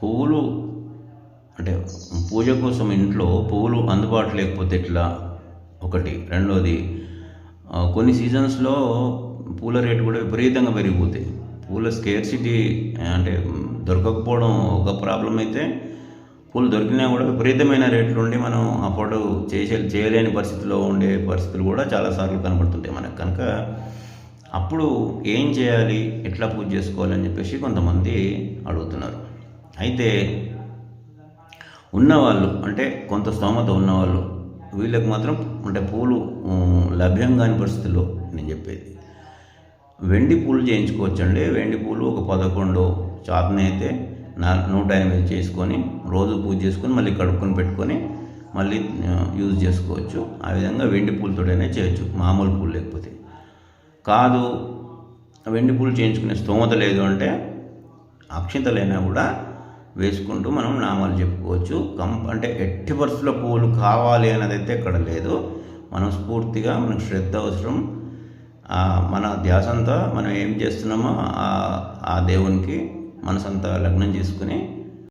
పువ్వులు అంటే పూజ కోసం ఇంట్లో పువ్వులు అందుబాటు లేకపోతే ఎట్లా ఒకటి. రెండోది కొన్ని సీజన్స్లో పూల రేటు కూడా విపరీతంగా పెరిగిపోతాయి. పూల స్కేర్సిటీ అంటే దొరకకపోవడం ఒక ప్రాబ్లం అయితే, పూలు దొరికినా కూడా విపరీతమైన రేట్లు ఉండి మనం అఫోర్డ్ చేయలేని పరిస్థితిలో ఉండే పరిస్థితులు కూడా చాలాసార్లు కనబడుతుంటాయి మనకు. కనుక అప్పుడు ఏం చేయాలి, ఎట్లా పూజ చేసుకోవాలని చెప్పేసి కొంతమంది అడుగుతున్నారు. అయితే ఉన్నవాళ్ళు అంటే కొంత స్తోమత ఉన్నవాళ్ళు వీళ్ళకి మాత్రం అంటే పూలు లభ్యం కాని పరిస్థితుల్లో నేను చెప్పేది వెండి పూలు చేయించుకోవచ్చండి. వెండి పూలు ఒక 11 చాతనైతే 108 చేసుకొని రోజు పూజ చేసుకొని మళ్ళీ కడుక్కొని పెట్టుకొని మళ్ళీ యూజ్ చేసుకోవచ్చు. ఆ విధంగా వెండి పూలతోటైనా చేయొచ్చు, మామూలు పూలు లేకపోతే. కాదు వెండి పూలు చేయించుకునే స్తోమత లేదు అంటే అక్షింతలైనా కూడా వేసుకుంటూ మనం నామాలు చెప్పుకోవచ్చు. అంటే ఎట్టి పరిస్థితుల్లో పువ్వులు కావాలి అన్నది అయితే ఎక్కడ లేదు. మనం స్ఫూర్తిగా మనకు శ్రద్ధ అవసరం. మన ధ్యాసంతా మనం ఏం చేస్తున్నామో ఆ దేవునికి మనసంతా లగ్నం చేసుకుని